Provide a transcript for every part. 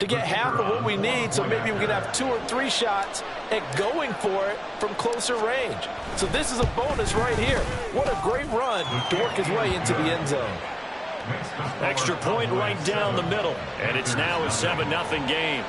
to get half of what we need, so maybe we can have 2 or 3 shots at going for it from closer range. So this is a bonus right here. What a great run to work his way into the end zone. Extra point right down the middle, and it's now a 7-0 game.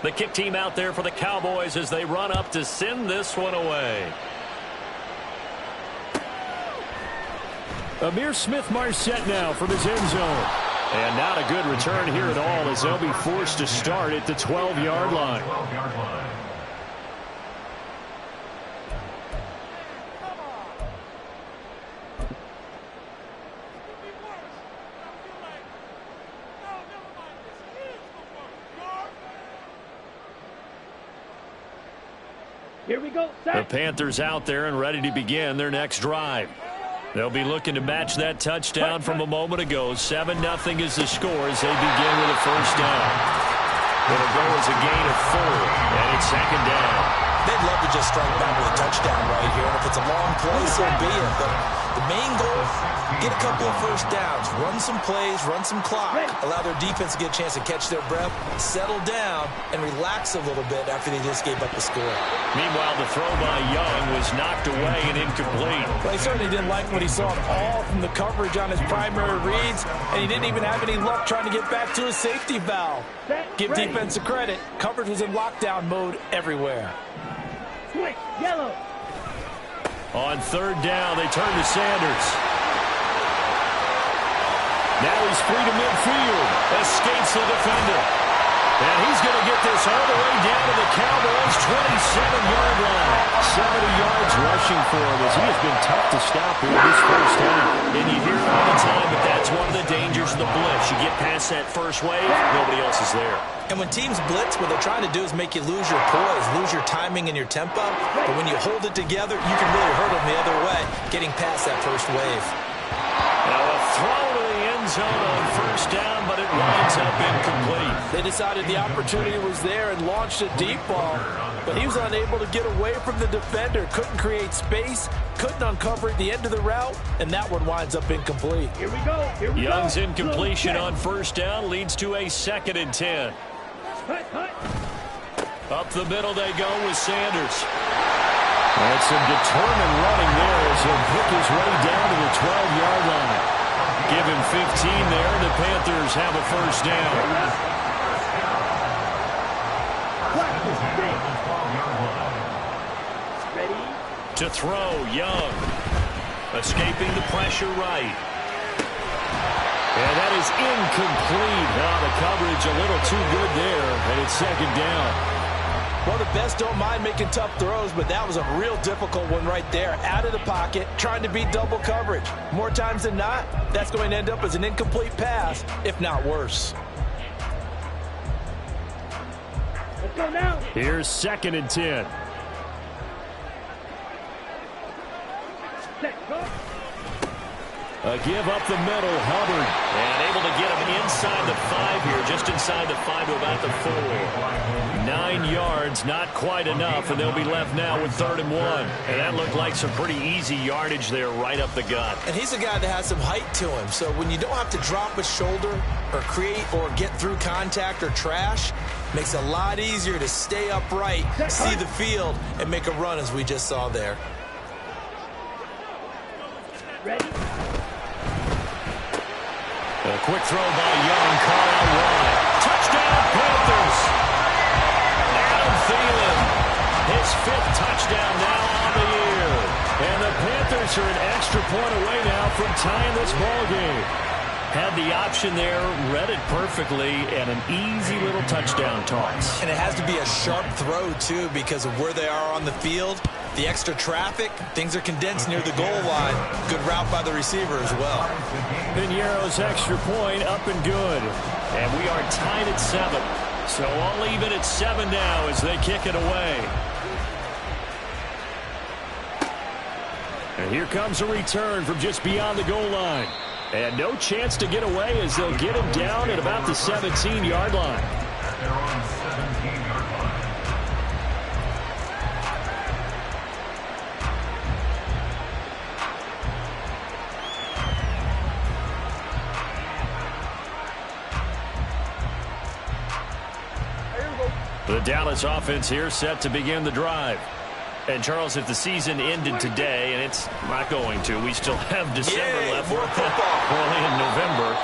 The kick team out there for the Cowboys as they run up to send this one away. Amir Smith-Marset now from his end zone. And not a good return here at all as they'll be forced to start at the 12-yard line. Here we go. The Panthers out there and ready to begin their next drive. They'll be looking to match that touchdown from a moment ago. 7-0 is the score as they begin with a first down. It'll go as a gain of 4, and it's second down. They'd love to just strike back with a touchdown right here, and if it's a long play, so be it. But the main goal, get a couple of first downs, run some plays, run some clock, allow their defense to get a chance to catch their breath, settle down, and relax a little bit after they just gave up the score. Meanwhile, the throw by Young was knocked away and incomplete. Well, he certainly didn't like what he saw at all from the coverage on his primary reads, and he didn't even have any luck trying to get back to his safety valve. Give defense a credit. Coverage was in lockdown mode everywhere. Yellow. On third down, they turn to Sanders. Now he's free to midfield. Escapes the defender. And he's going to get this all the way down to the Cowboys' 27-yard line. 70 yards rushing for him as he has been tough to stop here this first half. And you hear it all the time, but that's one of the dangers of the blitz. You get past that first wave, nobody else is there. And when teams blitz, what they're trying to do is make you lose your poise, lose your timing and your tempo. But when you hold it together, you can really hurt them the other way, getting past that first wave. Now a throw to the end zone on first down, but it winds up incomplete. They decided the opportunity was there and launched a deep ball, but he was unable to get away from the defender, couldn't create space, couldn't uncover at the end of the route, and that one winds up incomplete. Here we go. Here we Young's go. incompletion on first down leads to a 2nd and 10. Up the middle they go with Sanders. And some determined running there as he'll pick his way down to the 12-yard line. Give him 15 there, and the Panthers have a first down. Ready? To throw, Young. Escaping the pressure right. And that is incomplete. Now the coverage a little too good there, and it's second down. Well, the best don't mind making tough throws, but that was a real difficult one right there. Out of the pocket, trying to beat double coverage. More times than not, that's going to end up as an incomplete pass, if not worse. Let's go now. Here's 2nd and 10. A give up the middle, Hubbard. And able to get him inside the 5 here, just inside the 5 to about the 4. 9 yards, not quite enough, and they'll be left now with 3rd and 1. And that looked like some pretty easy yardage there right up the gut. And he's a guy that has some height to him, so when you don't have to drop a shoulder or create or get through contact or trash, makes it a lot easier to stay upright, see the field, and make a run as we just saw there. Ready? A quick throw by Young, caught out wide. Touchdown, Panthers! Adam Thielen, his 5th touchdown now on the year. And the Panthers are an extra point away now from tying this ball game. Had the option there, read it perfectly, and an easy little touchdown toss. And it has to be a sharp throw, too, because of where they are on the field. The extra traffic, things are condensed near the goal line. Good route by the receiver as well. Piñeiro's extra point up and good. And we are tied at 7. So all even at 7 now as they kick it away. And here comes a return from just beyond the goal line. And no chance to get away as they'll get him down at about the 17-yard line. They're on 17-yard line. The Dallas offense here set to begin the drive. And, Charles, if the season ended today, and it's not going to, we still have December left. More football. Early in November.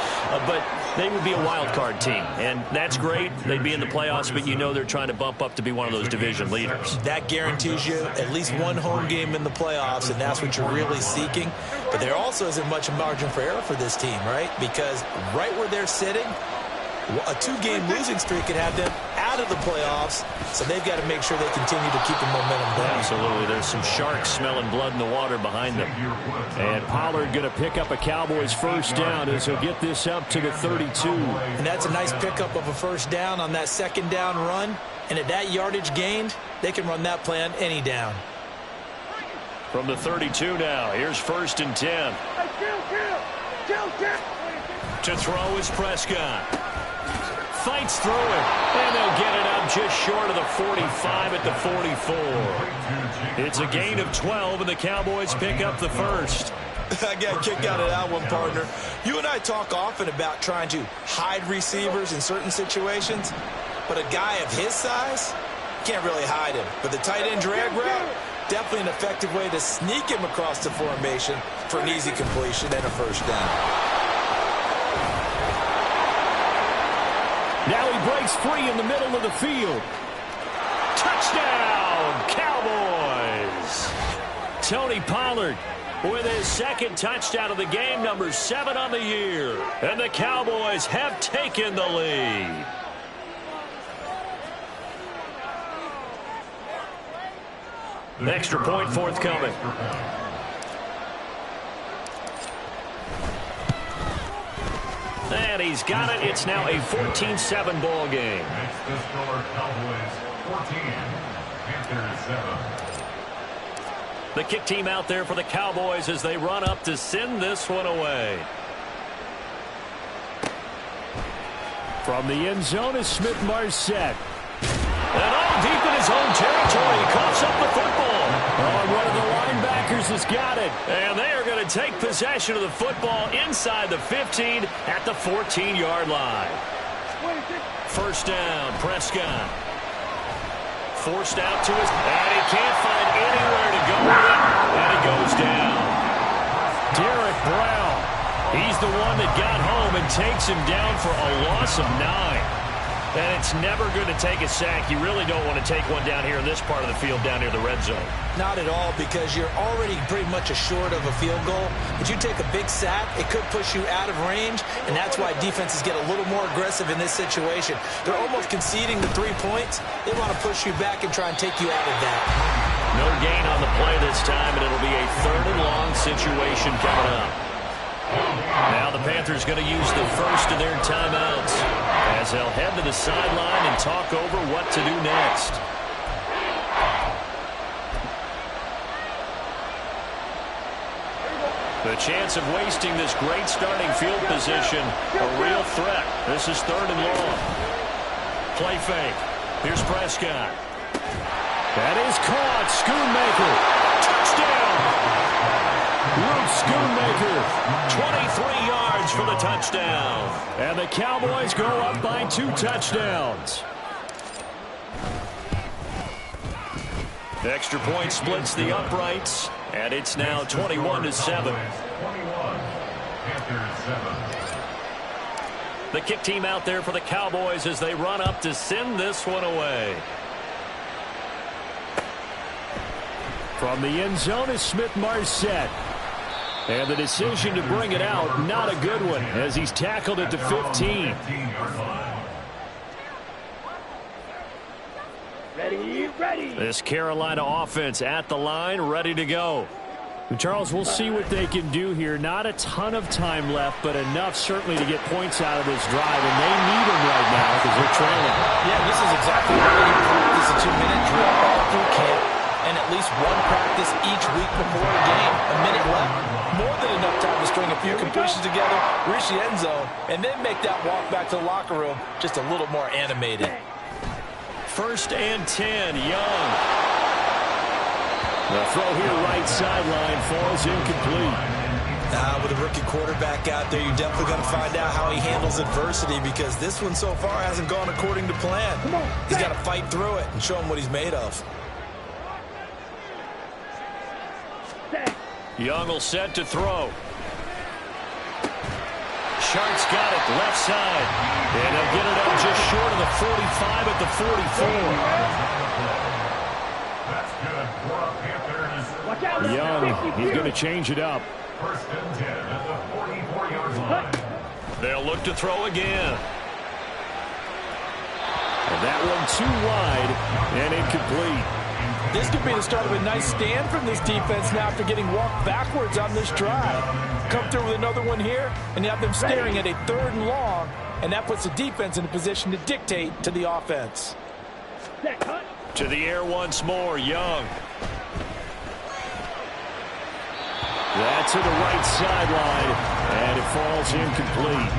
But they would be a wild card team. And that's great. They'd be in the playoffs, but you know they're trying to bump up to be one of those division leaders. That guarantees you at least one home game in the playoffs, and that's what you're really seeking. But there also isn't much margin for error for this team, right? Because right where they're sitting, a two-game losing streak could have them out of the playoffs, so they've got to make sure they continue to keep the momentum going. Absolutely. There's some sharks smelling blood in the water behind them. And Pollard going to pick up a Cowboys first down as he'll get this up to the 32. And that's a nice pickup of a first down on that second down run. And at that yardage gained, they can run that play on any down. From the 32 now, here's 1st and 10. To throw is Prescott. Fights through it, and they'll get it up just short of the 45 at the 44. It's a gain of 12, and the Cowboys pick up the first. I got a kick out of that one, partner. You and I talk often about trying to hide receivers in certain situations, but a guy of his size can't really hide him. But the tight end drag route, definitely an effective way to sneak him across the formation for an easy completion and a first down. Now he breaks free in the middle of the field. Touchdown, Cowboys! Tony Pollard with his second touchdown of the game, number 7 on the year. And the Cowboys have taken the lead. Extra point forthcoming. And he's got it. It's now a 14-7 ball game. Next, the score, Cowboys 14, Panthers 7. The kick team out there for the Cowboys as they run up to send this one away. From the end zone is Smith-Marset. And all deep in his own territory, he coughs up the football. Oh, one of the linebackers has got it. And they are going to take possession of the football inside the 15 at the 14-yard line. First down, Prescott. Forced out to his, and he can't find anywhere to go with it, and it goes down. Derek Brown, he's the one that got home and takes him down for a loss of 9. And it's never going to take a sack. You really don't want to take one down here in this part of the field down near the red zone. Not at all, because you're already pretty much assured of a field goal. But you take a big sack, it could push you out of range, and that's why defenses get a little more aggressive in this situation. They're almost conceding the 3 points. They want to push you back and try and take you out of that. No gain on the play this time, and it'll be a 3rd and long situation coming up. Now the Panthers going to use the first of their timeouts as they'll head to the sideline and talk over what to do next. The chance of wasting this great starting field position, a real threat. This is 3rd and long. Play fake. Here's Prescott. That is caught. Schoonmaker. Touchdown. Luke Schoonmaker, 23 yards for the touchdown. And the Cowboys go up by 2 touchdowns. Extra point splits the uprights, and it's now 21-7. The kick team out there for the Cowboys as they run up to send this one away. From the end zone is Smith-Marset. And the decision to bring it out, not a good one, as he's tackled at the 15. Ready. This Carolina offense at the line, ready to go. Charles, we'll see what they can do here. Not a ton of time left, but enough certainly to get points out of this drive, and they need them right now because they're trailing. Yeah, this is exactly what you practice a 2-minute drill all through camp. And at least one practice each week before a game. A minute left, more than enough time to string a few completions together, reach the end zone, and then make that walk back to the locker room just a little more animated. 1st and 10, Young. The throw here right sideline falls incomplete. With a rookie quarterback out there, you're definitely going to find out how he handles adversity, because this one so far hasn't gone according to plan. He's got to fight through it and show him what he's made of. Young will set to throw. Shark's got it left side. And he'll get it up just short of the 45 at the 44. Young, he's going to change it up. 1st and 10 at the 44-yard line. They'll look to throw again. And that one too wide and incomplete. This could be the start of a nice stand from this defense now after getting walked backwards on this drive. Come through with another one here, and you have them staring at a 3rd and long, and that puts the defense in a position to dictate to the offense. To the air once more, Young. That's to the right sideline, and it falls incomplete.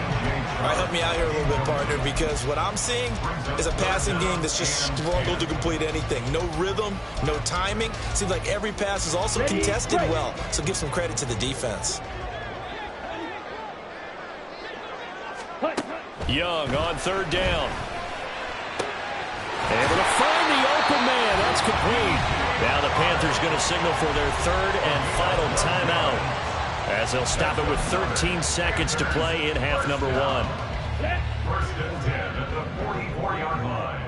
All right, help me out here a little bit, partner, because what I'm seeing is a passing game that's just struggled to complete anything. No rhythm, no timing. Seems like every pass is also contested well, so give some credit to the defense. Young on 3rd down. Able to find the open man. That's complete. Now the Panthers going to signal for their 3rd and final timeout, as they'll stop it with 13 seconds to play in half number 1. 1st and 10 at the 44-yard line.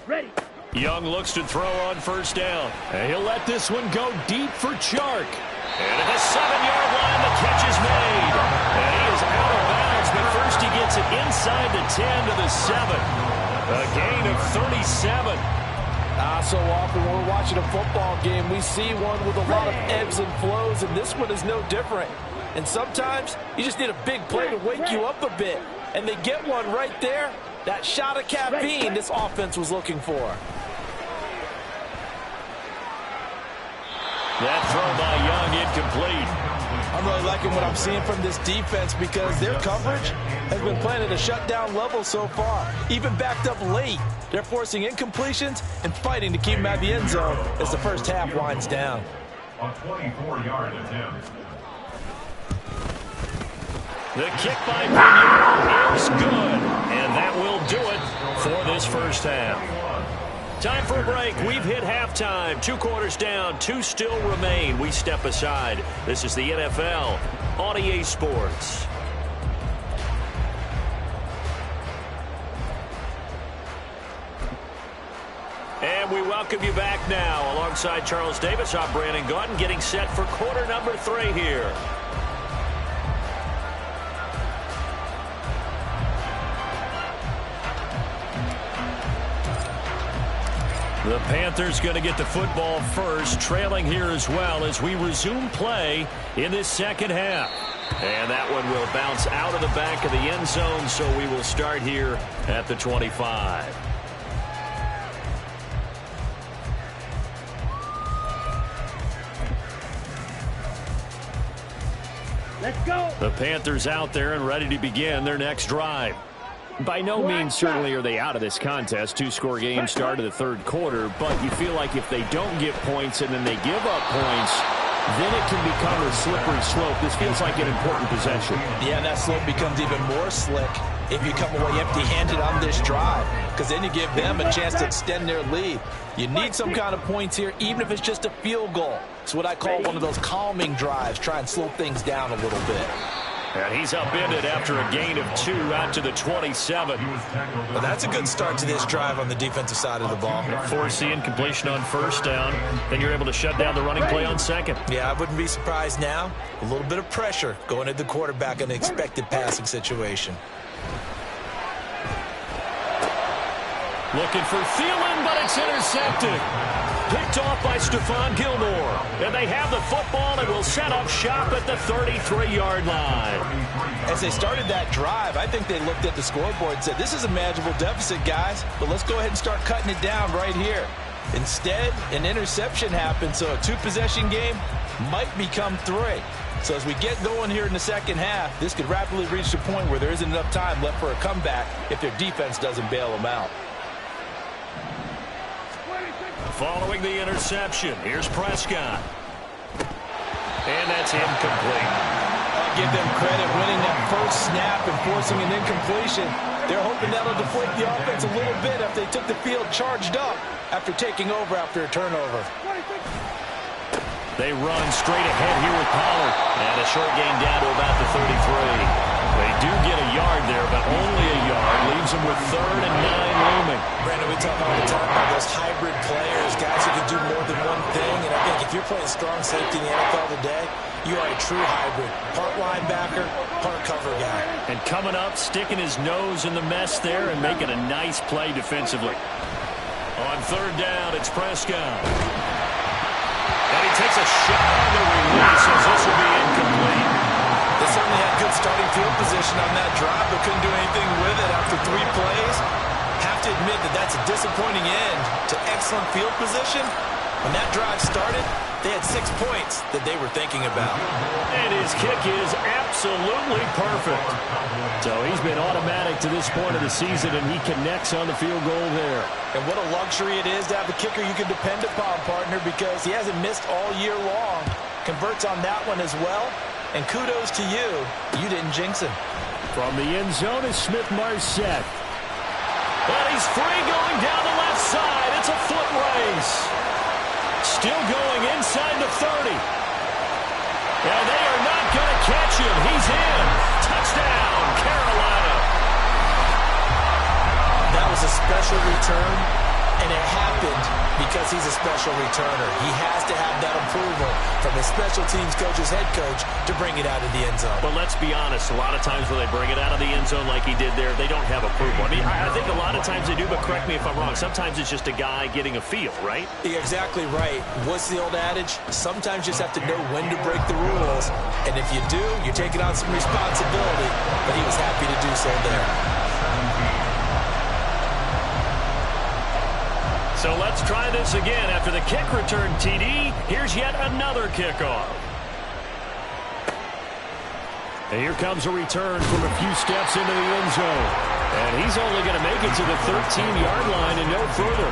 Ready. Young looks to throw on 1st down. And he'll let this one go deep for Chark. And at the 7-yard line, the catch is made. And he is out of bounds, but first he gets it inside the 10 to the 7. A gain of 37. So often when we're watching a football game, we see one with a lot of ebbs and flows, and this one is no different. And sometimes you just need a big play to wake you up a bit. And they get one right there. That shot of caffeine this offense was looking for. That throw by Young incomplete. I'm really liking what I'm seeing from this defense, because their coverage has been playing at a shutdown level so far. Even backed up late, they're forcing incompletions and fighting to keep them out of the end zone as the first half winds down. A 24-yard attempt. The kick by Pinion is good, and that will do it for this first half. Time for a break. We've hit halftime. 2 quarters down, 2 still remain. We step aside. This is the NFL on EA Sports. And we welcome you back now. Alongside Charles Davis, I'm Brandon Gaudin, getting set for quarter number 3 here. The Panthers going to get the football first, trailing here as well as we resume play in this second half. And that one will bounce out of the back of the end zone, so we will start here at the 25. Let's go. The Panthers out there and ready to begin their next drive. By no means certainly are they out of this contest. 2-score game start of the 3rd quarter, but you feel like if they don't get points and then they give up points, then it can become a slippery slope. This feels like an important possession. Yeah, that slope becomes even more slick if you come away empty-handed on this drive, because then you give them a chance to extend their lead. You need some kind of points here, even if it's just a field goal. It's what I call one of those calming drives. Try and slow things down a little bit. And he's upended after a gain of 2 out to the 27. Well, that's a good start to this drive on the defensive side of the ball. Force the incompletion on 1st down. Then you're able to shut down the running play on 2nd. Yeah, I wouldn't be surprised now. A little bit of pressure going at the quarterback in an expected passing situation. Looking for Thielen, but it's intercepted. Picked off by Stephon Gilmore. And they have the football and will set up shop at the 33-yard line. As they started that drive, I think they looked at the scoreboard and said, this is a manageable deficit, guys, but let's go ahead and start cutting it down right here. Instead, an interception happened, so a two-possession game might become three. So as we get going here in the second half, this could rapidly reach the point where there isn't enough time left for a comeback if their defense doesn't bail them out. Following the interception, here's Prescott. And that's incomplete. I'll give them credit winning that first snap and forcing an incompletion. They're hoping that'll deflate the offense a little bit if they took the field charged up after taking over after a turnover. They run straight ahead here with Pollard. And a short gain down to about the 33. They do get a yard there, but only a yard. Leaves them with 3rd and 9 looming. Brandon, we talk all the time about those hybrid players, guys who can do more than one thing. And I think if you're playing strong safety in the NFL today, you are a true hybrid. Part linebacker, part cover guy. And coming up, sticking his nose in the mess there and making a nice play defensively. On 3rd down, it's Prescott. And he takes a shot on the release as this will be incomplete. They certainly had good starting field position on that drive, but couldn't do anything with it after 3 plays. Have to admit that that's a disappointing end to excellent field position. When that drive started, they had 6 points that they were thinking about. And his kick is absolutely perfect. So he's been automatic to this point of the season, and he connects on the field goal there. And what a luxury it is to have a kicker you can depend upon, partner, because he hasn't missed all year long. Converts on that one as well. And kudos to you. You didn't jinx him. From the end zone is Smith-Marset. And he's free going down the left side. It's a foot race. Still going inside the 30. And they are not going to catch him. He's in. Touchdown, Carolina. That was a special return, and it happened because he's a special returner. He has to have that approval from his special teams coach's head coach to bring it out of the end zone. But let's be honest, a lot of times when they bring it out of the end zone like he did there, they don't have approval. I mean, I think a lot of times they do, but correct me if I'm wrong. Sometimes it's just a guy getting a feel, right? You're exactly right. What's the old adage? Sometimes you just have to know when to break the rules. And if you do, you're taking on some responsibility. But he was happy to do so there. So let's try this again. After the kick return TD, here's yet another kickoff. And here comes a return from a few steps into the end zone. And he's only going to make it to the 13-yard line and no further.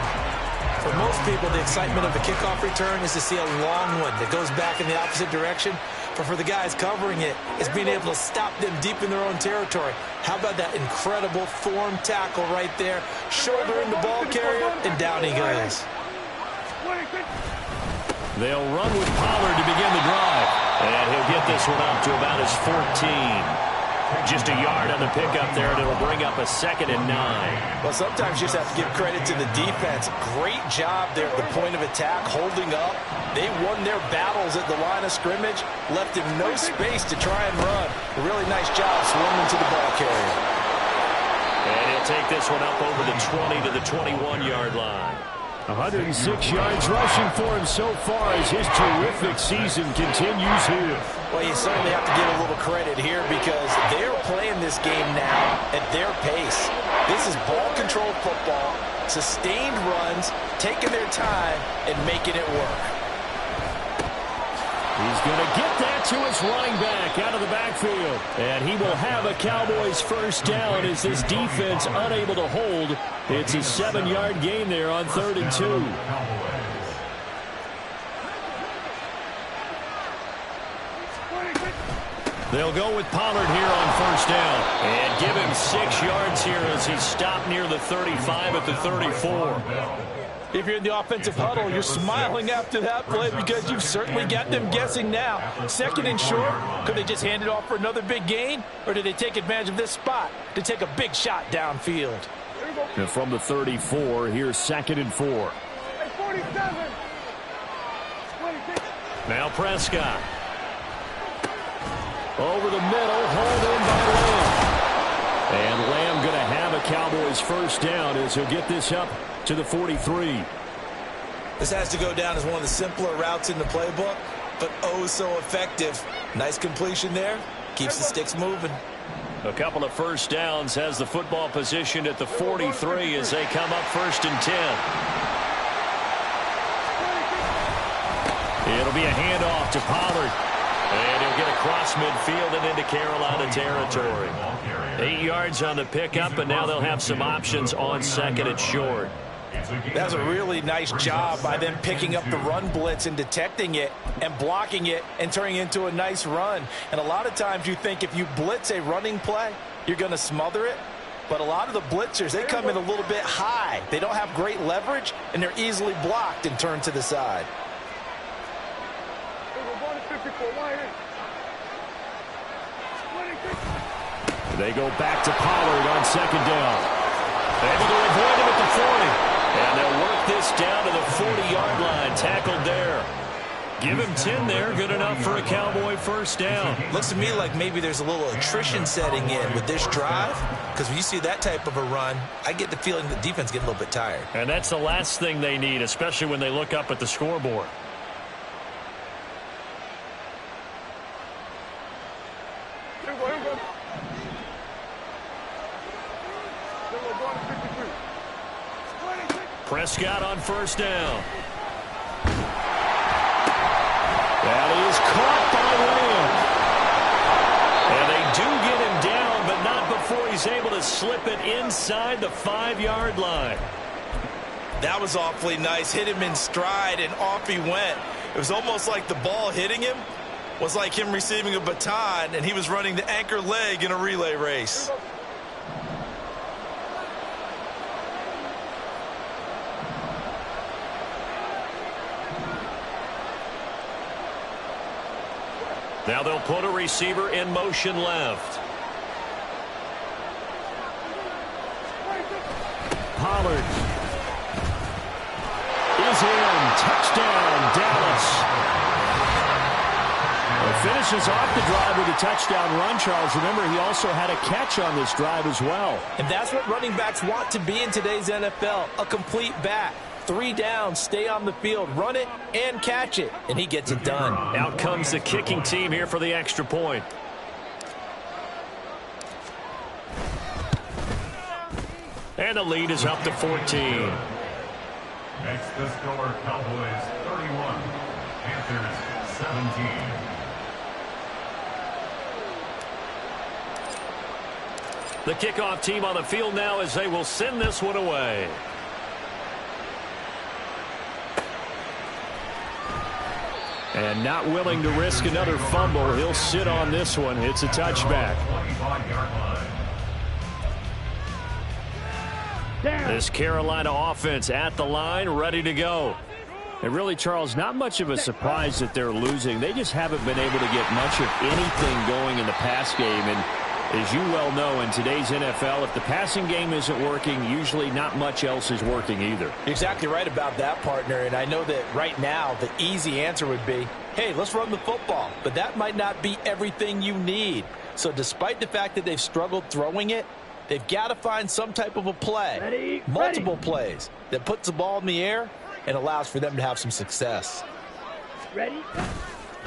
For most people, the excitement of a kickoff return is to see a long one that goes back in the opposite direction. But for the guys covering it, it's being able to stop them deep in their own territory. How about that incredible form tackle right there? Shouldering the ball carrier, and down he goes. They'll run with Pollard to begin the drive. And he'll get this one up to about his 14. Just a yard on the pickup there, and it'll bring up a 2nd and 9. Well, sometimes you just have to give credit to the defense. Great job there at the point of attack, holding up. They won their battles at the line of scrimmage, left him no space to try and run. A really nice job swarming to the ball carrier. And he'll take this one up over the 20 to the 21-yard line. 106 yards rushing for him so far as his terrific season continues here. Well, you certainly have to give a little credit here because they're playing this game now at their pace. This is ball control football, sustained runs, taking their time, and making it work. He's going to get that to his running back out of the backfield. And he will have a Cowboys first down as this defense unable to hold. It's a 7-yard gain there on 3rd and 2. They'll go with Pollard here on first down. And give him 6 yards here as he's stopped near the 35 at the 34. If you're in the offensive huddle, you're smiling after that play because you've certainly got them guessing now. 2nd and short, could they just hand it off for another big gain? Or did they take advantage of this spot to take a big shot downfield? And from the 34, here's 2nd and 4. Now Prescott. Over the middle, hauled in by Lamb. And Lamb going to have a Cowboys his first down as he'll get this up to the 43. This has to go down as one of the simpler routes in the playbook, but oh so effective. Nice completion there. Keeps the sticks moving. A couple of first downs has the football positioned at the 43 as they come up 1st and 10. It'll be a handoff to Pollard. And he'll get across midfield and into Carolina territory. 8 yards on the pickup, and now they'll have some options on 2nd and short. That was a really nice job by them picking up the run blitz and detecting it and blocking it and turning it into a nice run. And a lot of times you think if you blitz a running play, you're going to smother it. But a lot of the blitzers, they come in a little bit high. They don't have great leverage, and they're easily blocked and turned to the side. They go back to Pollard on 2nd down. Able to avoid him at the 40. And they'll work this down to the 40-yard line. Tackled there. Give him 10 there. Good enough for a Cowboy first down. Looks to me like maybe there's a little attrition setting in with this drive. Because when you see that type of a run, I get the feeling the defense getting a little bit tired. And that's the last thing they need, especially when they look up at the scoreboard. Prescott on 1st down. That is caught by Lamb. And they do get him down, but not before he's able to slip it inside the 5-yard line. That was awfully nice. Hit him in stride, and off he went. It was almost like the ball hitting him was like him receiving a baton, and he was running the anchor leg in a relay race. Now they'll put a receiver in motion left. Pollard is in. Touchdown, Dallas. Finishes off the drive with a touchdown run, Charles. Remember, he also had a catch on this drive as well. And that's what running backs want to be in today's NFL, a complete back. 3 downs, stay on the field, run it, and catch it. And he gets it done. Out comes the kicking team here for the extra point. And the lead is up to 14. Next the score, Cowboys 31, Panthers 17. The kickoff team on the field now as they will send this one away. And not willing to risk another fumble. He'll sit on this one. It's a touchback. This Carolina offense at the line, ready to go. And really, Charles, not much of a surprise that they're losing. They just haven't been able to get much of anything going in the pass game. And as you well know, in today's NFL, if the passing game isn't working, usually not much else is working either. You're exactly right about that, partner. And I know that right now the easy answer would be, hey, let's run the football. But that might not be everything you need. So despite the fact that they've struggled throwing it, they've got to find some type of a play, multiple plays, that puts the ball in the air and allows for them to have some success. Ready?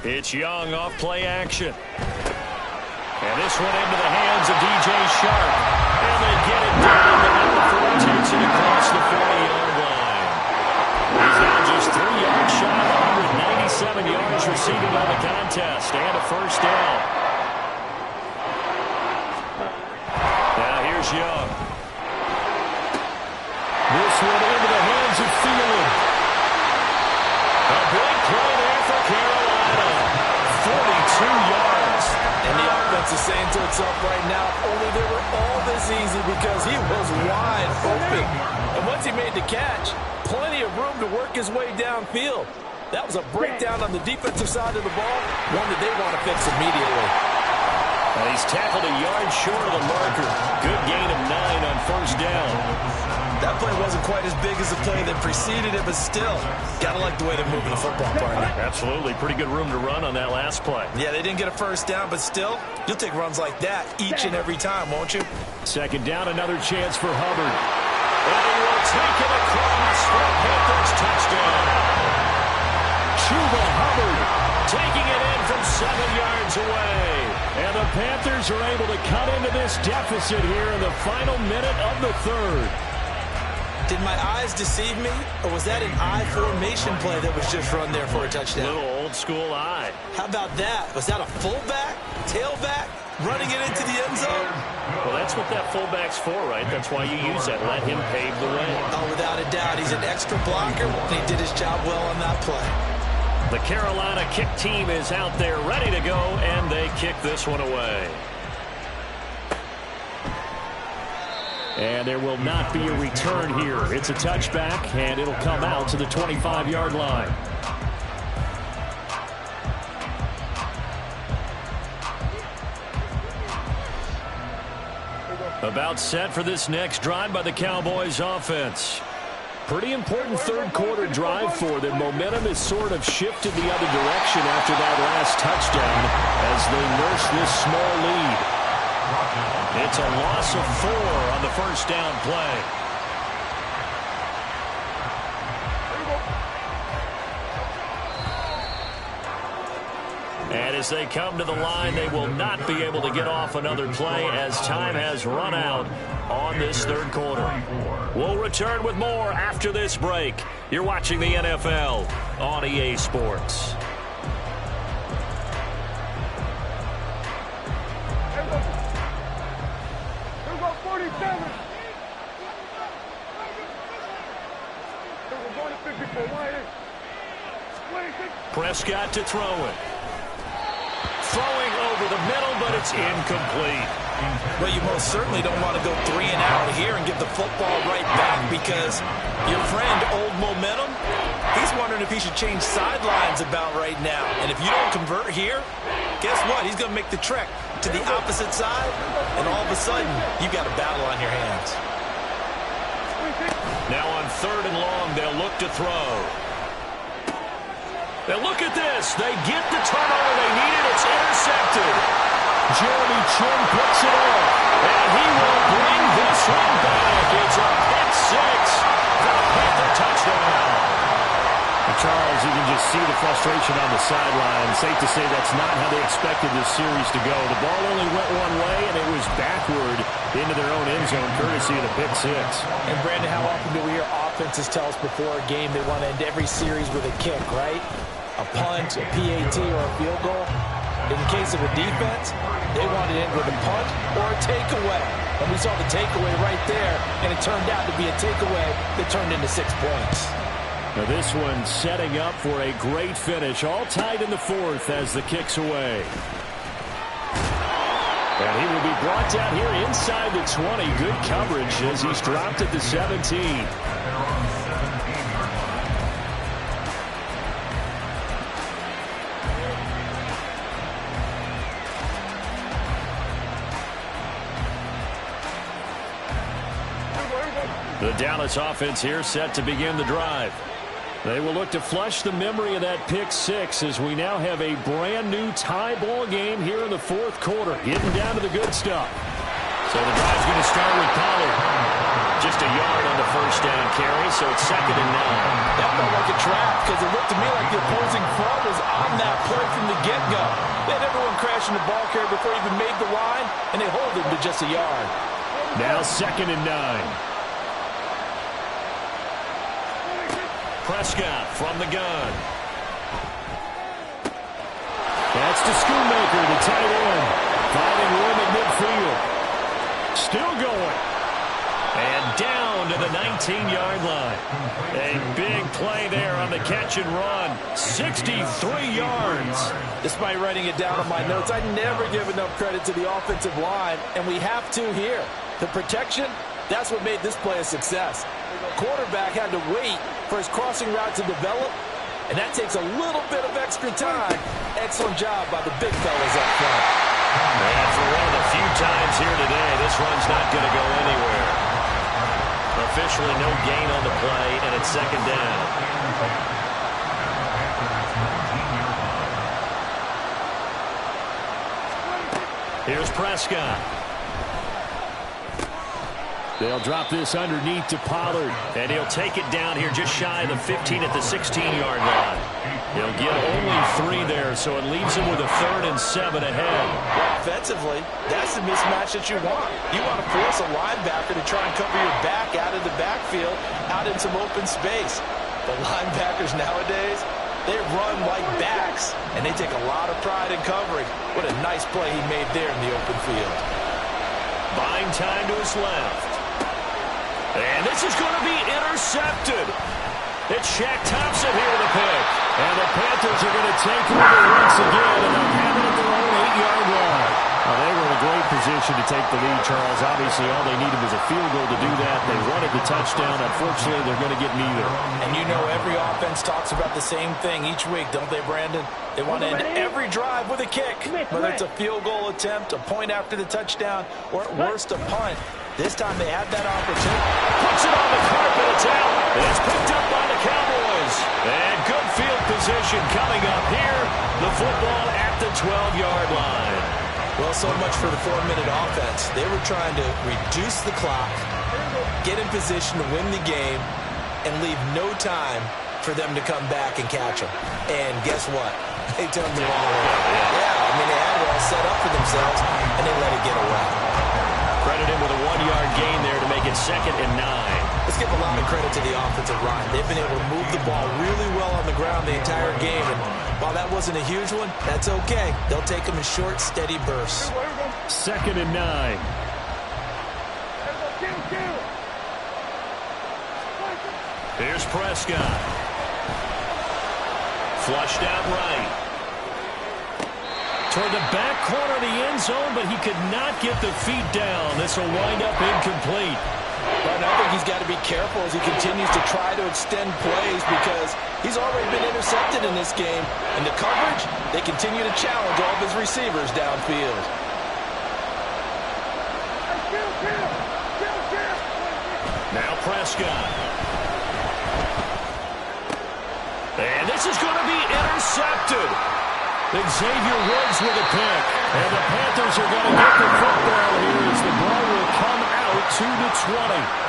It's Young off play action. And this one into the hands of DJ Sharp. And they get it down, but not before it takes it across the 40-yard line. He's now just 3 yards shy of 197 yards receiving on the contest. And a first down. Now here's Young. This one into the hands of Thielen. A big play there for Carolina. 42 yards. And the offense is saying to itself right now, if only they were all this easy, because he was wide open. And once he made the catch, plenty of room to work his way downfield. That was a breakdown on the defensive side of the ball, one that they want to fix immediately. And he's tackled a yard short of the marker. Good gain of 9 on first down. That play wasn't quite as big as the play that preceded it, but still, gotta like the way they're moving the football, partner. Absolutely. Pretty good room to run on that last play. Yeah, they didn't get a first down, but still, you'll take runs like that each and every time, won't you? Second down, another chance for Hubbard. And he will take it across for a Panthers touchdown. Chuba Hubbard taking it in from 7 yards away. And the Panthers are able to cut into this deficit here in the final minute of the third. Did my eyes deceive me, or was that an I formation play that was just run there for a touchdown? Little old school eye. How about that? Was that a fullback, tailback, running it into the end zone? Well, that's what that fullback's for, right? That's why you use that. Let him pave the way. Oh, without a doubt. He's an extra blocker, and he did his job well on that play. The Carolina kick team is out there ready to go, and they kick this one away. And there will not be a return here. It's a touchback, and it'll come out to the 25-yard line. About set for this next drive by the Cowboys offense. Pretty important third-quarter drive for them. Momentum has sort of shifted the other direction after that last touchdown as they nurse this small lead. It's a loss of 4 on the first down play. And as they come to the line, they will not be able to get off another play as time has run out on this third quarter. We'll return with more after this break. You're watching the NFL on EA Sports. Prescott to throw it. Throwing over the middle, but it's incomplete. Well, you most certainly don't want to go 3 and out here and give the football right back because your friend, Old Momentum, he's wondering if he should change sidelines about right now. And if you don't convert here, guess what? He's going to make the trek to the opposite side, and all of a sudden, you've got a battle on your hands. Now on 3rd and long, they'll look to throw. Now look at this. They get the turnover they needed. It's intercepted. Jeremy Chin puts it off. And he will bring this one back. It's a pick 6 for the Panther touchdown. Charles, you can just see the frustration on the sideline. Safe to say that's not how they expected this series to go. The ball only went one way, and it was backward into their own end zone, courtesy of the pick 6. And, Brandon, how often do we hear offenses tell us before a game they want to end every series with a kick, right? A punt, a PAT, or a field goal. In the case of a defense, they want to end with a punt or a takeaway. And we saw the takeaway right there, and it turned out to be a takeaway that turned into 6 points. Now this one setting up for a great finish. All tied in the 4th as the kick's away. And he will be brought down here inside the 20. Good coverage as he's dropped at the 17. The Dallas offense here set to begin the drive. They will look to flush the memory of that pick 6 as we now have a brand new tie ball game here in the 4th quarter. Getting down to the good stuff. So the drive's going to start with Pollard. Just a yard on the first down carry, so it's 2nd and 9. That felt like a trap because it looked to me like the opposing front was on that play from the get-go. They had everyone crashing the ball carrier before he even made the line, and they hold him to just a yard. Now 2nd and 9. Prescott from the gun. That's to Schoonmaker, the tight end. Finding room at midfield. Still going. And down to the 19-yard line. A big play there on the catch and run. 63 yards. Despite writing it down on my notes, I never give enough credit to the offensive line, and we have to here. The protection, that's what made this play a success. Quarterback had to wait for his crossing route to develop, and that takes a little bit of extra time. Excellent job by the big fellas up front. And for one of the few times here today, this run's not going to go anywhere. The officially no gain on the play, and it's second down. Here's Prescott. They'll drop this underneath to Pollard, and he'll take it down here just shy of the 15 at the 16-yard line. He'll get only 3 there, so it leaves him with a 3rd and 7 ahead. Offensively, that's the mismatch that you want. You want to force a linebacker to try and cover your back out of the backfield, out in some open space. The linebackers nowadays, they run like backs, and they take a lot of pride in covering. What a nice play he made there in the open field. Buying time to his left. And this is going to be intercepted. It's Shaq Thompson here with a pick. And the Panthers are going to take over once again, and they'll have it at their own 8-yard line. Well, they were in a great position to take the lead, Charles. Obviously, all they needed was a field goal to do that. They wanted the touchdown. Unfortunately, they're going to get neither. And you know every offense talks about the same thing each week, don't they, Brandon? They want to end every drive with a kick, whether it's a field goal attempt, a point after the touchdown, or at worst, a punt. This time they had that opportunity. Puts it on the carpet. It's out. It's picked up by the Cowboys. And good field position coming up here. The football at the 12-yard line. Well, so much for the 4-minute offense. They were trying to reduce the clock, get in position to win the game, and leave no time for them to come back and catch them. And guess what? They turned the ball away. Yeah, I mean, they had it all set up for themselves, and they let it get away. Credit him with a 1-yard gain there to make it 2nd and 9. Let's give a lot of credit to the offensive line. They've been able to move the ball really well on the ground the entire game. And while that wasn't a huge one, that's okay. They'll take them in short, steady bursts. 2nd and 9. Here's Prescott. Flushed out right. Toward the back corner of the end zone, but he could not get the feet down. This will wind up incomplete. But I think he's got to be careful as he continues to try to extend plays because he's already been intercepted in this game. And the coverage, they continue to challenge all of his receivers downfield. Now Prescott. And this is going to be intercepted. Xavier Woods with a pick. And the Panthers are going to get the football here as the ball will come out to the 20.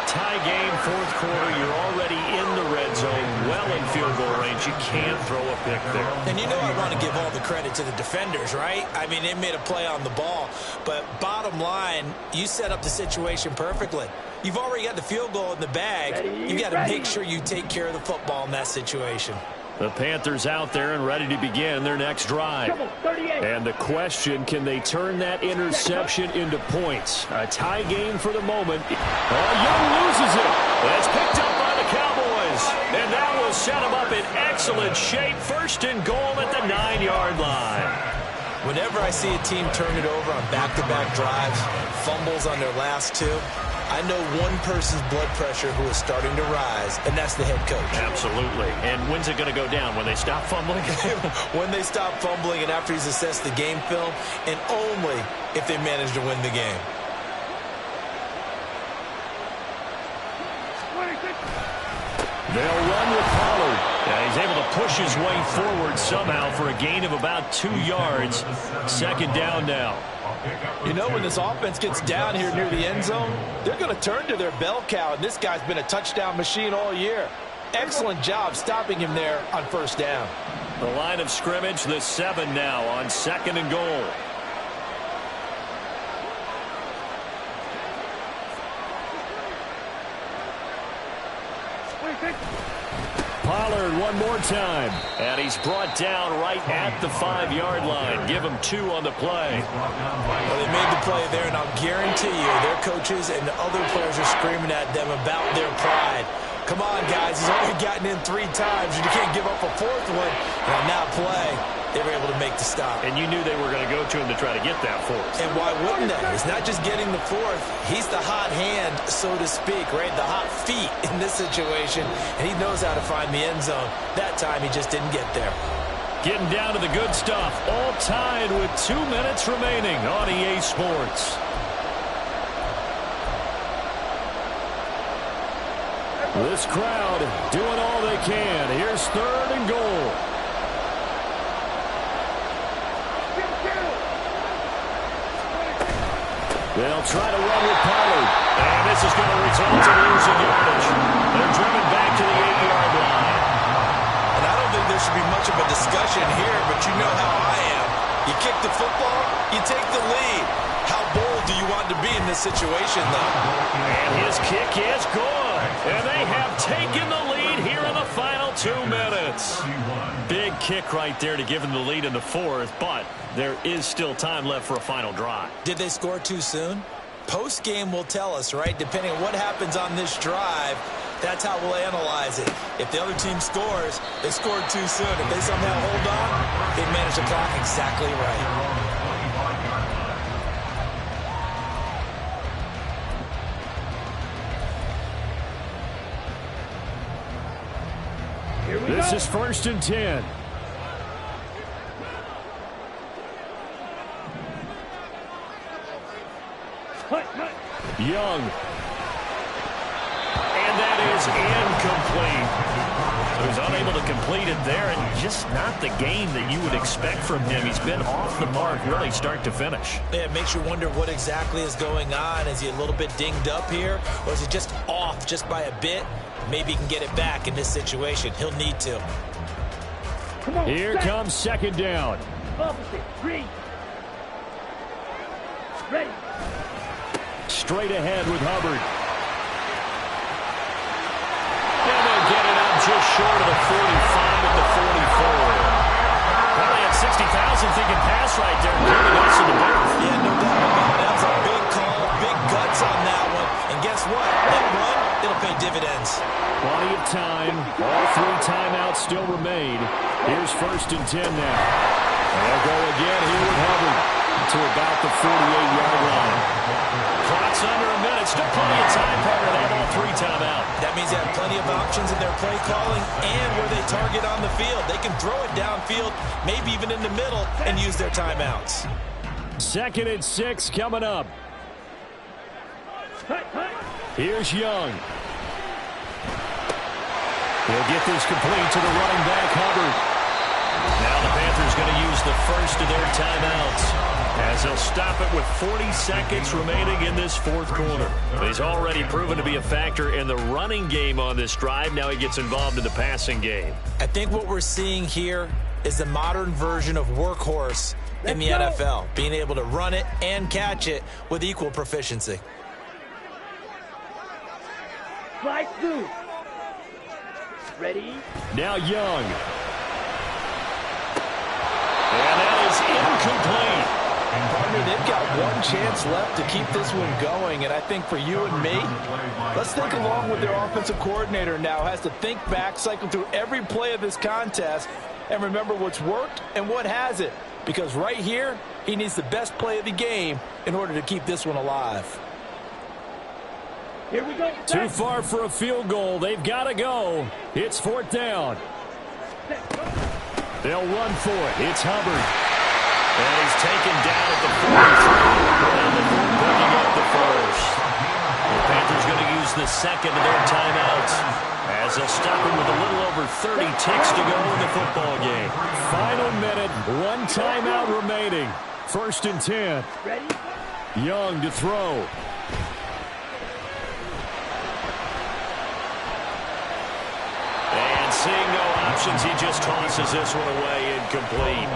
Tie game, 4th quarter. You're already in the red zone, well in field goal range. You can't throw a pick there. And you know I want to give all the credit to the defenders, right? I mean, they made a play on the ball. But bottom line, you set up the situation perfectly. You've already got the field goal in the bag. You've got to make sure you take care of the football in that situation. The Panthers out there and ready to begin their next drive. And the question, can they turn that interception into points? A tie game for the moment. Young loses it. That's picked up by the Cowboys. And that will set them up in excellent shape. 1st and goal at the 9-yard line. Whenever I see a team turn it over on back-to-back drives, fumbles on their last 2, I know one person's blood pressure who is starting to rise, and that's the head coach. Absolutely. And when's it going to go down? When they stop fumbling? When they stop fumbling and after he's assessed the game film, and only if they manage to win the game. They'll run with Pollard. He's able to push his way forward somehow for a gain of about 2 yards. 2nd down now. You know, when this offense gets down here near the end zone, they're going to turn to their bell cow, and this guy's been a touchdown machine all year. Excellent job stopping him there on 1st down. The line of scrimmage, the 7 now on 2nd and goal. Pollard one more time. And he's brought down right at the 5-yard line. Give him 2 on the play. Well, they made the play there, and I'll guarantee you their coaches and the other players are screaming at them about their pride. Come on, guys. He's only gotten in 3 times, and you can't give up a 4th one. And on that play, they were able to make the stop. And you knew they were going to go to him to try to get that 4th. And why wouldn't they? It's not just getting the 4th. He's the hot hand, so to speak, right? The hot feet in this situation. And he knows how to find the end zone. That time, he just didn't get there. Getting down to the good stuff. All tied with 2 minutes remaining on EA Sports. This crowd doing all they can. Here's 3rd and goal. They'll try to run with Pollard. And this is going to result in losing yardage. They're driven back to the 8-yard line. And I don't think there should be much of a discussion here, but you know how I am. You kick the football, you take the lead. How bold do you want to be in this situation, though? And his kick is good. And they have taken the lead here in the final 2 minutes. Big kick right there to give them the lead in the 4th, but there is still time left for a final drive. Did they score too soon? Post-game will tell us, right? Depending on what happens on this drive, that's how we'll analyze it. If the other team scores, they scored too soon. If they somehow hold on, they manage the clock exactly right. This is 1st and 10. Young. And that is incomplete. So he's unable to complete it there, and just not the game that you would expect from him. He's been off the mark really start to finish. Yeah, it makes you wonder what exactly is going on. Is he a little bit dinged up here, or is he just off just by a bit? Maybe he can get it back in this situation. He'll need to. Come on, here comes 2nd down. Opposite. Green. Ready. Straight ahead with Hubbard. And they'll get it up just short of the 45 at the 44. Well, they had 60,000 thinking pass right there. Giving us in the booth. Yeah, no doubt about it. That was a big call, big guts on that one. And guess what? That run, it'll pay dividends. Plenty of time. All 3 timeouts still remain. Here's 1st and 10 now. They'll go again here with Hubbard to about the 48-yard line. Clock's under a minute. Still plenty of time, partner. They have all 3 timeout. That means they have plenty of options in their play calling and where they target on the field. They can throw it downfield, maybe even in the middle, and use their timeouts. 2nd and 6 coming up. Here's Young. He'll get this complete to the running back, Hubbard. Now the Panthers going to use the first of their timeouts as they'll stop it with 40 seconds remaining in this 4th quarter. He's already proven to be a factor in the running game on this drive. Now he gets involved in the passing game. I think what we're seeing here is the modern version of workhorse in the NFL, being able to run it and catch it with equal proficiency. Slide through. Ready? Now Young. And that is incomplete. And partner, they've got one chance left to keep this one going, and I think for you and me, let's think along with their offensive coordinator now. Has to think back, cycle through every play of this contest, and remember what's worked and what hasn't. Because right here, he needs the best play of the game in order to keep this one alive. Here we go. Too far for a field goal. They've got to go. It's 4th down. They'll run for it. It's Hubbard. And he's taken down at the 43. And the picking up the first. The Panthers going to use the 2nd of their timeouts as they'll stop him with a little over 30 ticks to go in the football game. Final minute, 1 timeout remaining. 1st and 10. Ready? Young to throw. And seeing no options, he just tosses this one away, incomplete.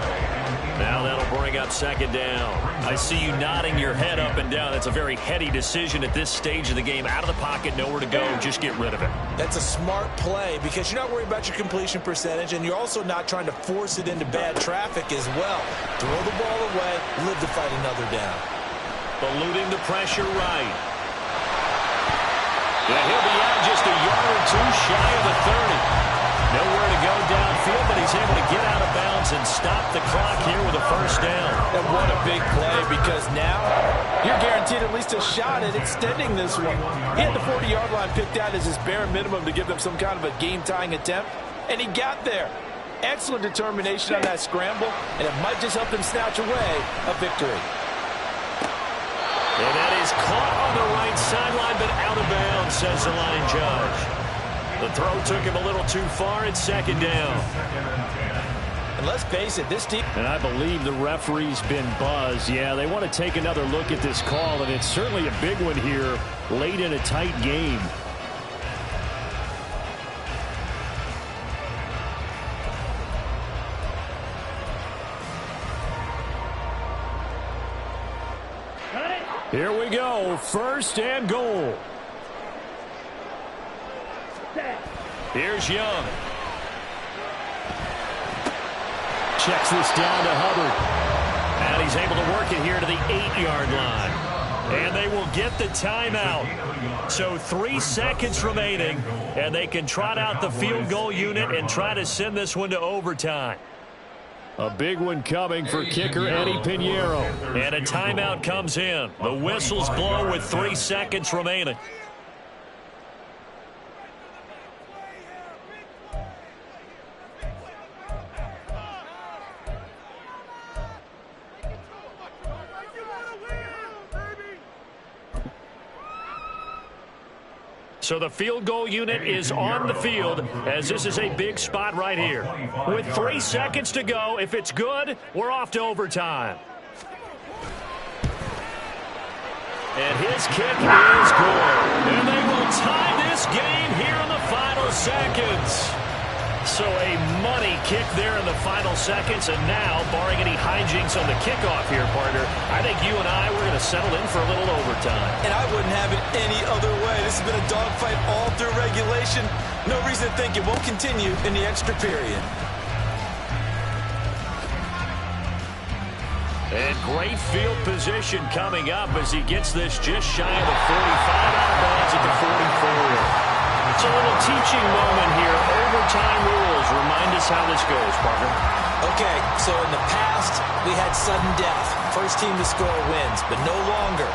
Now that'll bring up 2nd down. I see you nodding your head up and down. That's a very heady decision at this stage of the game. Out of the pocket, nowhere to go, just get rid of it. That's a smart play because you're not worried about your completion percentage, and you're also not trying to force it into bad traffic as well. Throw the ball away, live to fight another down. Eluding the pressure right. Yeah, he'll be out just a yard or 2 shy of the 30. Nowhere to go downfield, but he's able to get out of bounds and stop the clock here with a 1st down. And what a big play, because now you're guaranteed at least a shot at extending this one. He had the 40-yard line picked out as his bare minimum to give them some kind of a game-tying attempt, and he got there. Excellent determination on that scramble, and it might just help them snatch away a victory. And that is caught on the right sideline, but out of bounds, says the line judge. The throw took him a little too far. It's second down. And let's face it, this team... And I believe the referee's been buzzed. Yeah, they want to take another look at this call, and it's certainly a big one here late in a tight game. Here we go, first and goal. Here's Young. Checks this down to Hubbard. And he's able to work it here to the 8-yard line. And they will get the timeout. So 3 seconds remaining, and they can trot out the field goal unit and try to send this one to overtime. A big one coming for kicker Eddie Pinheiro. And a timeout comes in. The whistles blow with 3 seconds remaining. So the field goal unit is on the field as this is a big spot right here. With 3 seconds to go, if it's good, we're off to overtime. And his kick is good. And they will tie this game here in the final seconds. So a money kick there in the final seconds. And now, barring any hijinks on the kickoff here, partner, I think you and I, we're going to settle in for a little overtime. And I wouldn't have it any other way. This has been a dogfight all through regulation. No reason to think it won't continue in the extra period. And great field position coming up as he gets this just shy of the 45, out of bounds at the 44. It's a little teaching moment here. Overtime rules. Remind us how this goes, partner. Okay, so in the past, we had sudden death. First team to score wins, but no longer.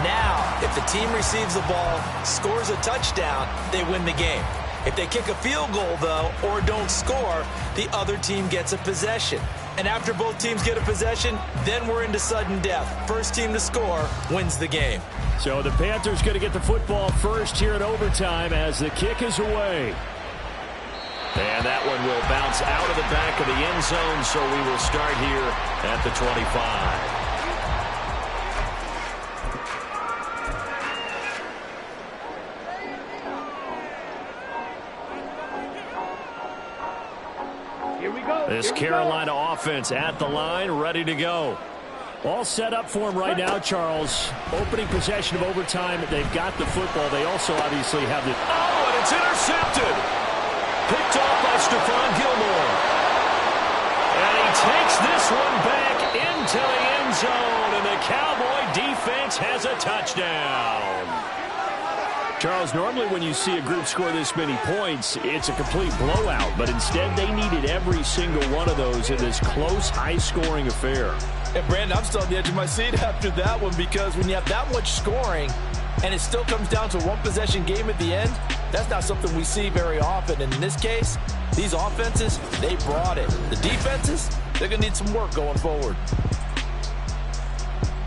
Now, if the team receives the ball, scores a touchdown, they win the game. If they kick a field goal, though, or don't score, the other team gets a possession. And after both teams get a possession, then we're into sudden death. First team to score wins the game. So the Panthers going to get the football first here in overtime as the kick is away. And that one will bounce out of the back of the end zone, so we will start here at the 25. This Carolina offense at the line, ready to go. All set up for him right now, Charles. Opening possession of overtime. They've got the football. They also obviously have the... Oh, and it's intercepted. Picked off by Stephon Gilmore. And he takes this one back into the end zone. And the Cowboy defense has a touchdown. Charles, normally when you see a group score this many points, it's a complete blowout. But instead, they needed every single one of those in this close, high-scoring affair. And, Brandon, I'm still on the edge of my seat after that one because when you have that much scoring and it still comes down to a one-possession game at the end, that's not something we see very often. And in this case, these offenses, they brought it. The defenses, they're going to need some work going forward.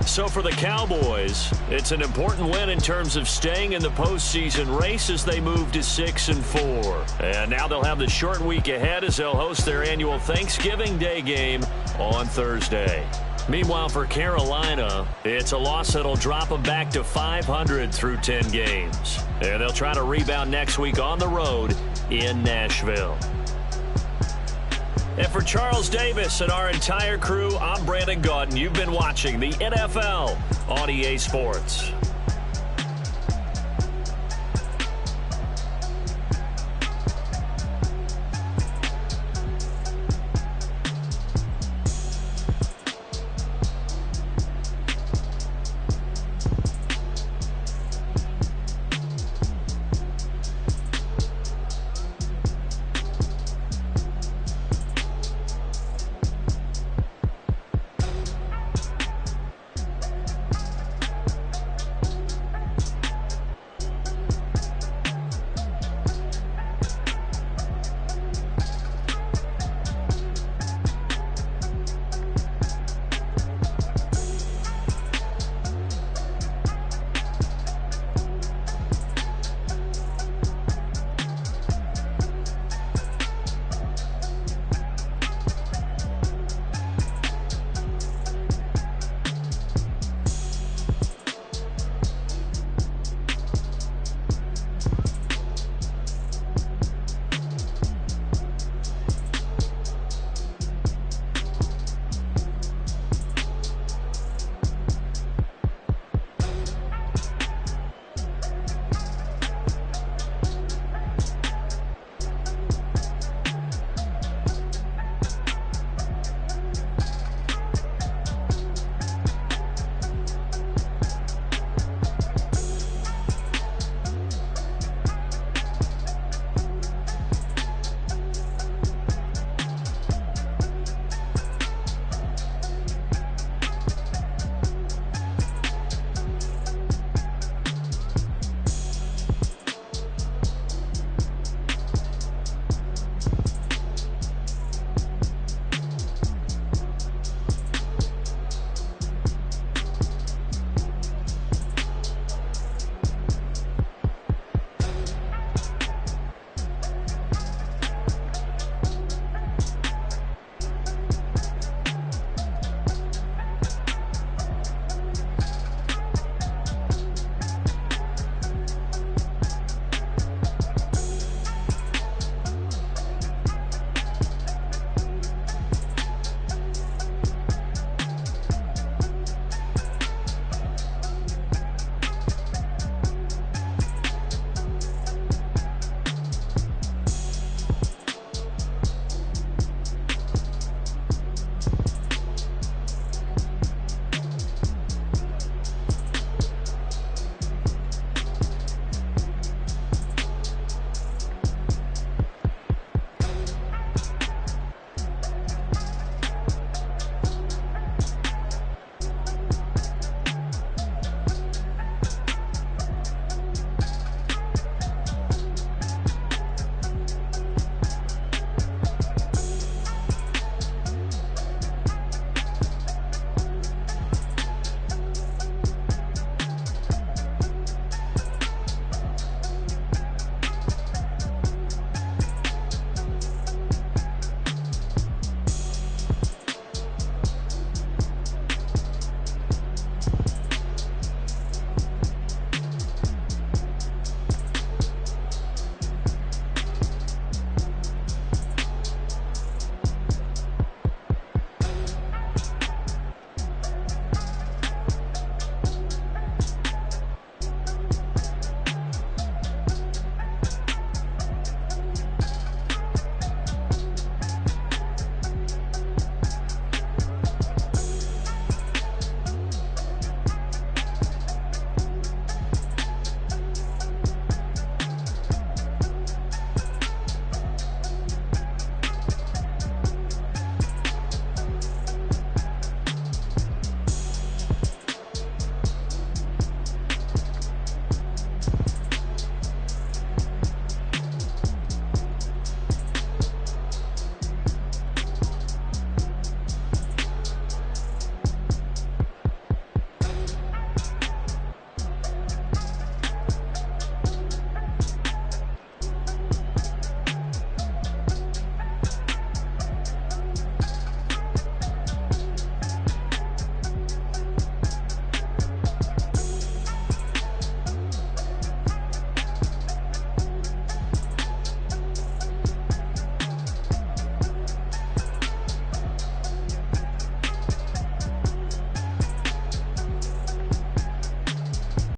So for the Cowboys, it's an important win in terms of staying in the postseason race as they move to 6-4. And now they'll have the short week ahead as they'll host their annual Thanksgiving Day game on Thursday. Meanwhile, for Carolina, it's a loss that'll drop them back to 500 through 10 games. And they'll try to rebound next week on the road in Nashville. And for Charles Davis and our entire crew, I'm Brandon Gaudin. You've been watching the NFL on EA Sports.